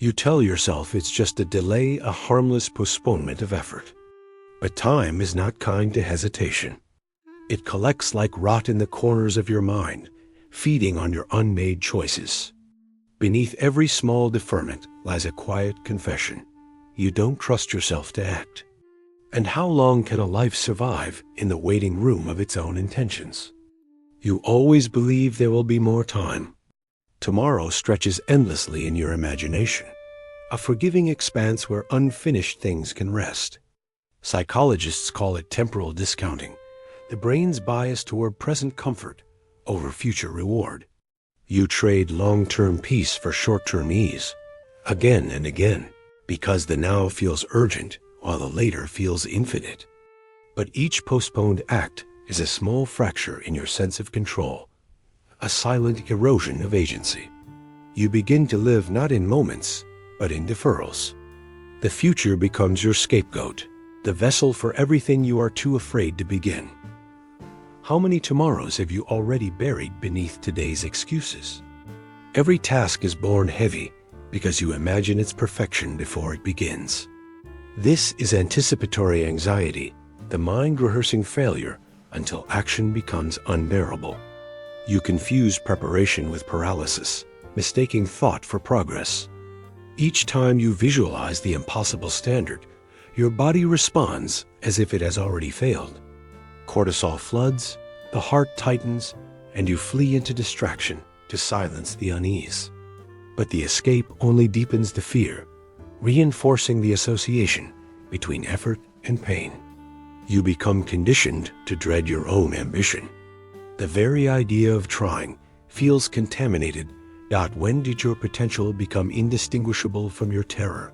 You tell yourself it's just a delay, a harmless postponement of effort. But time is not kind to hesitation. It collects like rot in the corners of your mind, feeding on your unmade choices. Beneath every small deferment lies a quiet confession. You don't trust yourself to act. And how long can a life survive in the waiting room of its own intentions? You always believe there will be more time. Tomorrow stretches endlessly in your imagination, a forgiving expanse where unfinished things can rest. Psychologists call it temporal discounting, the brain's bias toward present comfort over future reward. You trade long-term peace for short-term ease, again and again, because the now feels urgent while the later feels infinite. But each postponed act is a small fracture in your sense of control, a silent erosion of agency. You begin to live not in moments, but in deferrals. The future becomes your scapegoat, the vessel for everything you are too afraid to begin. How many tomorrows have you already buried beneath today's excuses? Every task is borne heavy because you imagine its perfection before it begins. This is anticipatory anxiety, the mind rehearsing failure until action becomes unbearable. You confuse preparation with paralysis, mistaking thought for progress. Each time you visualize the impossible standard, your body responds as if it has already failed. Cortisol floods, the heart tightens, and you flee into distraction to silence the unease. But the escape only deepens the fear, reinforcing the association between effort and pain. You become conditioned to dread your own ambition. The very idea of trying feels contaminated. When did your potential become indistinguishable from your terror?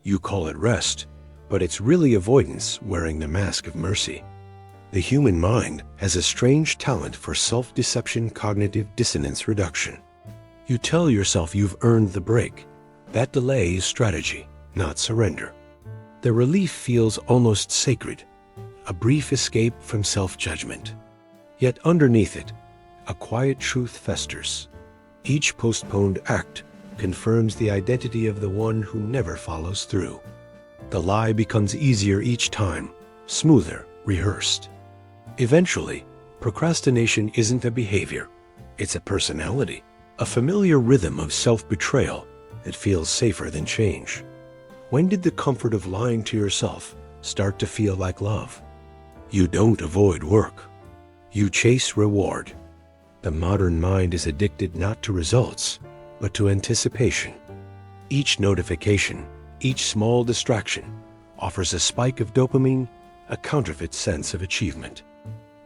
You call it rest, but it's really avoidance wearing the mask of mercy. The human mind has a strange talent for self-deception, cognitive dissonance reduction. You tell yourself you've earned the break. That delay is strategy, not surrender. The relief feels almost sacred, a brief escape from self-judgment. Yet underneath it, a quiet truth festers. Each postponed act confirms the identity of the one who never follows through. The lie becomes easier each time, smoother, rehearsed. Eventually, procrastination isn't a behavior, it's a personality, a familiar rhythm of self-betrayal that feels safer than change. When did the comfort of lying to yourself start to feel like love? You don't avoid work. You chase reward. The modern mind is addicted not to results, but to anticipation. Each notification, each small distraction, offers a spike of dopamine, a counterfeit sense of achievement.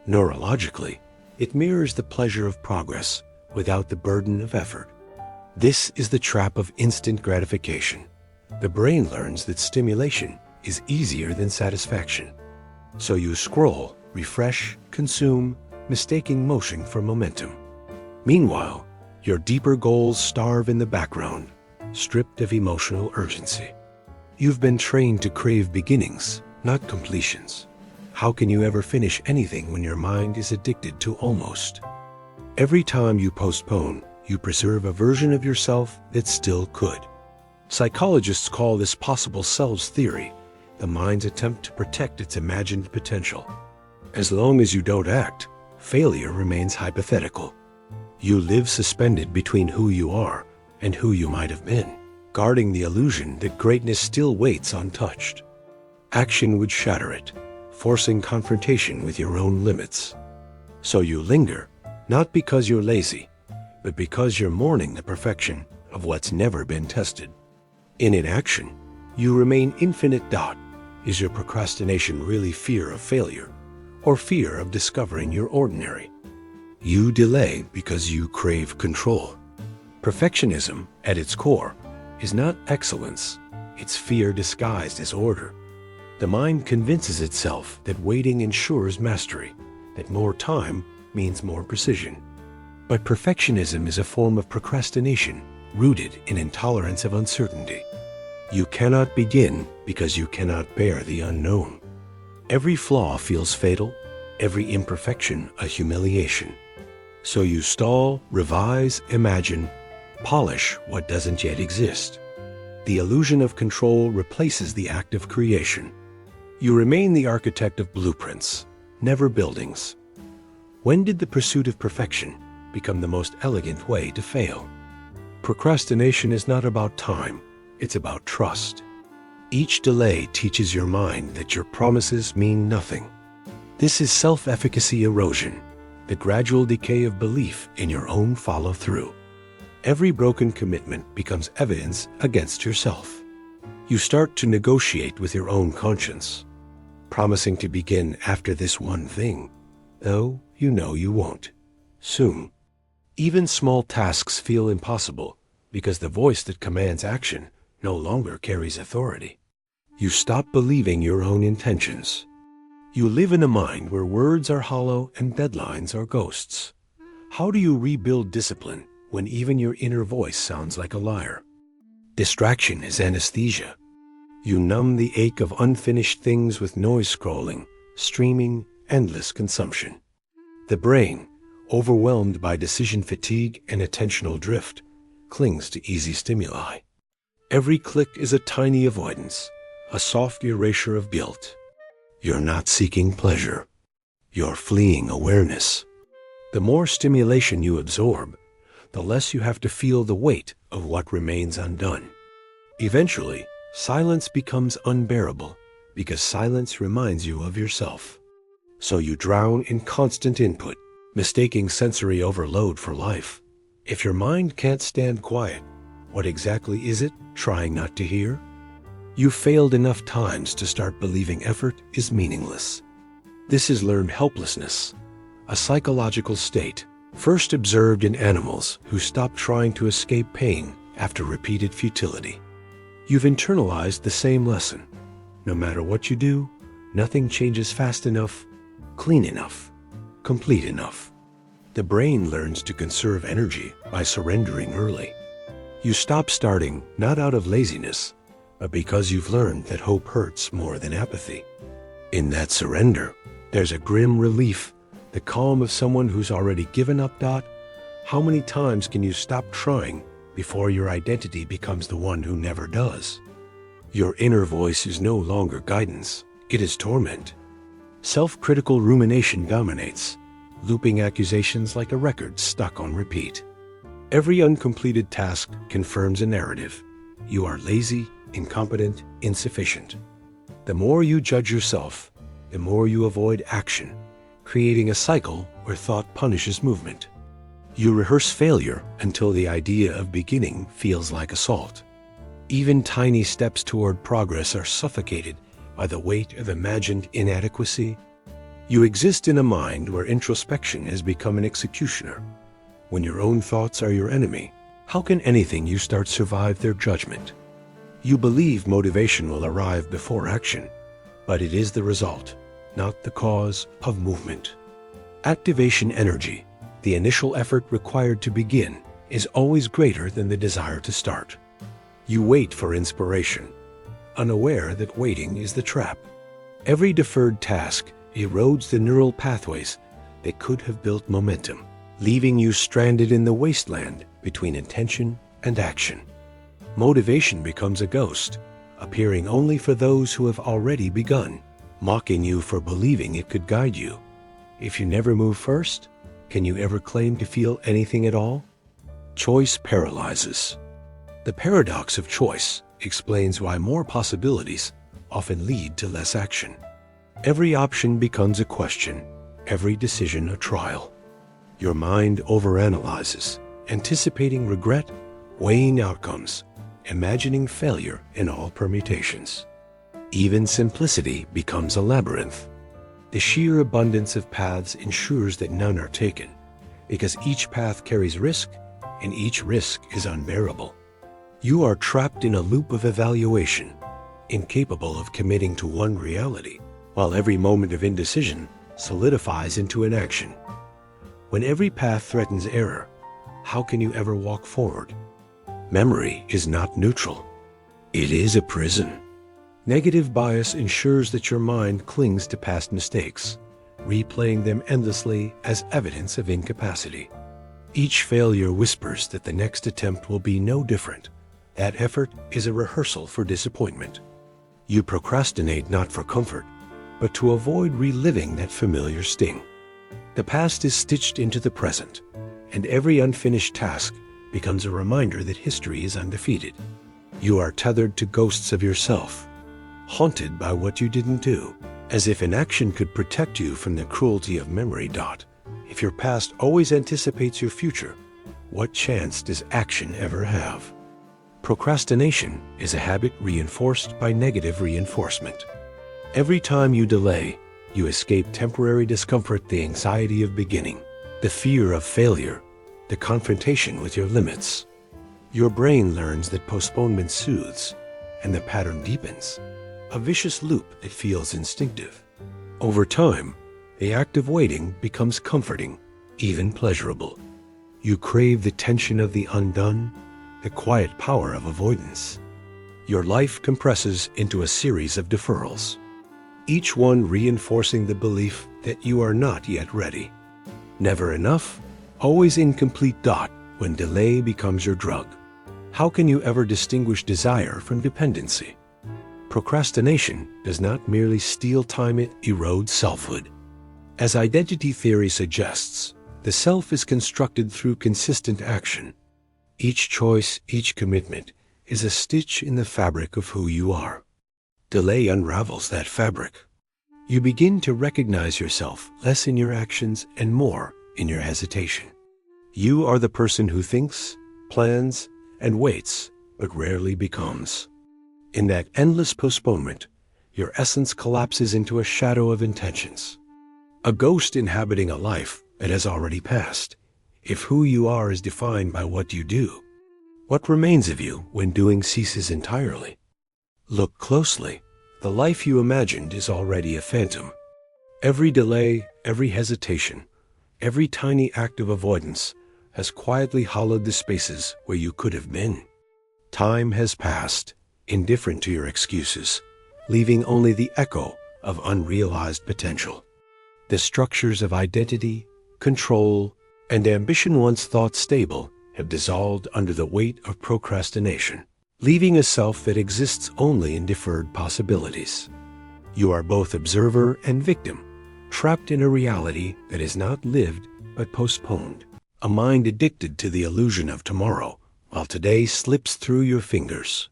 Neurologically, it mirrors the pleasure of progress without the burden of effort. This is the trap of instant gratification. The brain learns that stimulation is easier than satisfaction. So you scroll, refresh, consume, mistaking motion for momentum. Meanwhile, your deeper goals starve in the background, stripped of emotional urgency. You've been trained to crave beginnings, not completions. How can you ever finish anything when your mind is addicted to almost? Every time you postpone, you preserve a version of yourself that still could. Psychologists call this possible selves theory, the mind's attempt to protect its imagined potential. As long as you don't act, failure remains hypothetical. You live suspended between who you are and who you might have been, guarding the illusion that greatness still waits untouched. Action would shatter it, forcing confrontation with your own limits. So you linger, not because you're lazy, but because you're mourning the perfection of what's never been tested. In inaction, you remain infinite. Is your procrastination really fear of failure, or fear of discovering you're ordinary? You delay because you crave control. Perfectionism, at its core, is not excellence, it's fear disguised as order. The mind convinces itself that waiting ensures mastery, that more time means more precision. But perfectionism is a form of procrastination rooted in intolerance of uncertainty. You cannot begin because you cannot bear the unknown. Every flaw feels fatal, every imperfection a humiliation. So you stall, revise, imagine, polish what doesn't yet exist. The illusion of control replaces the act of creation. You remain the architect of blueprints, never buildings. When did the pursuit of perfection become the most elegant way to fail? Procrastination is not about time, it's about trust. Each delay teaches your mind that your promises mean nothing. This is self-efficacy erosion, the gradual decay of belief in your own follow-through. Every broken commitment becomes evidence against yourself. You start to negotiate with your own conscience, promising to begin after this one thing, though you know you won't. Soon. Even small tasks feel impossible because the voice that commands action no longer carries authority. You stop believing your own intentions. You live in a mind where words are hollow and deadlines are ghosts. How do you rebuild discipline when even your inner voice sounds like a liar? Distraction is anesthesia. You numb the ache of unfinished things with noise scrolling, streaming, endless consumption. The brain, overwhelmed by decision fatigue and attentional drift, clings to easy stimuli. Every click is a tiny avoidance, a soft erasure of guilt. You're not seeking pleasure. You're fleeing awareness. The more stimulation you absorb, the less you have to feel the weight of what remains undone. Eventually, silence becomes unbearable because silence reminds you of yourself. So you drown in constant input, mistaking sensory overload for life. If your mind can't stand quiet, what exactly is it trying not to hear? You've failed enough times to start believing effort is meaningless. This is learned helplessness, a psychological state first observed in animals who stopped trying to escape pain after repeated futility. You've internalized the same lesson. No matter what you do, nothing changes fast enough, clean enough, complete enough. The brain learns to conserve energy by surrendering early. You stop starting not out of laziness, but because you've learned that hope hurts more than apathy. In that surrender, there's a grim relief, the calm of someone who's already given up. How many times can you stop trying before your identity becomes the one who never does? Your inner voice is no longer guidance, it is torment. Self-critical rumination dominates, looping accusations like a record stuck on repeat. Every uncompleted task confirms a narrative. You are lazy, incompetent, insufficient. The more you judge yourself, the more you avoid action, creating a cycle where thought punishes movement. You rehearse failure until the idea of beginning feels like assault. Even tiny steps toward progress are suffocated by the weight of imagined inadequacy. You exist in a mind where introspection has become an executioner. When your own thoughts are your enemy, how can anything you start survive their judgment? You believe motivation will arrive before action, but it is the result, not the cause, of movement. Activation energy, the initial effort required to begin, is always greater than the desire to start. You wait for inspiration, unaware that waiting is the trap. Every deferred task erodes the neural pathways that could have built momentum, leaving you stranded in the wasteland between intention and action. Motivation becomes a ghost, appearing only for those who have already begun, mocking you for believing it could guide you. If you never move first, can you ever claim to feel anything at all? Choice paralyzes. The paradox of choice explains why more possibilities often lead to less action. Every option becomes a question, every decision a trial. Your mind overanalyzes, anticipating regret, weighing outcomes, imagining failure in all permutations. Even simplicity becomes a labyrinth. The sheer abundance of paths ensures that none are taken, because each path carries risk, and each risk is unbearable. You are trapped in a loop of evaluation, incapable of committing to one reality, while every moment of indecision solidifies into an action. When every path threatens error, how can you ever walk forward? Memory is not neutral. It is a prison. Negative bias ensures that your mind clings to past mistakes, replaying them endlessly as evidence of incapacity. Each failure whispers that the next attempt will be no different, That effort is a rehearsal for disappointment. You procrastinate not for comfort, but to avoid reliving that familiar sting. The past is stitched into the present, and every unfinished task becomes a reminder that history is undefeated. You are tethered to ghosts of yourself, haunted by what you didn't do, as if inaction could protect you from the cruelty of memory. If your past always anticipates your future, what chance does action ever have? Procrastination is a habit reinforced by negative reinforcement. Every time you delay, you escape temporary discomfort, the anxiety of beginning, the fear of failure, the confrontation with your limits. Your brain learns that postponement soothes, and the pattern deepens, a vicious loop that feels instinctive. Over time, the act of waiting becomes comforting, even pleasurable. You crave the tension of the undone, the quiet power of avoidance. Your life compresses into a series of deferrals, each one reinforcing the belief that you are not yet ready. Never enough, always incomplete. When delay becomes your drug, how can you ever distinguish desire from dependency? Procrastination does not merely steal time, it erodes selfhood. As identity theory suggests, the self is constructed through consistent action. Each choice, each commitment, is a stitch in the fabric of who you are. Delay unravels that fabric. You begin to recognize yourself less in your actions and more in your hesitation. You are the person who thinks, plans, and waits, but rarely becomes. In that endless postponement, your essence collapses into a shadow of intentions, a ghost inhabiting a life that has already passed. If who you are is defined by what you do, what remains of you when doing ceases entirely? Look closely. The life you imagined is already a phantom. Every delay, every hesitation, every tiny act of avoidance has quietly hollowed the spaces where you could have been. Time has passed, indifferent to your excuses, leaving only the echo of unrealized potential. The structures of identity, control, and ambition once thought stable have dissolved under the weight of procrastination, leaving a self that exists only in deferred possibilities. You are both observer and victim, trapped in a reality that is not lived but postponed, a mind addicted to the illusion of tomorrow, while today slips through your fingers.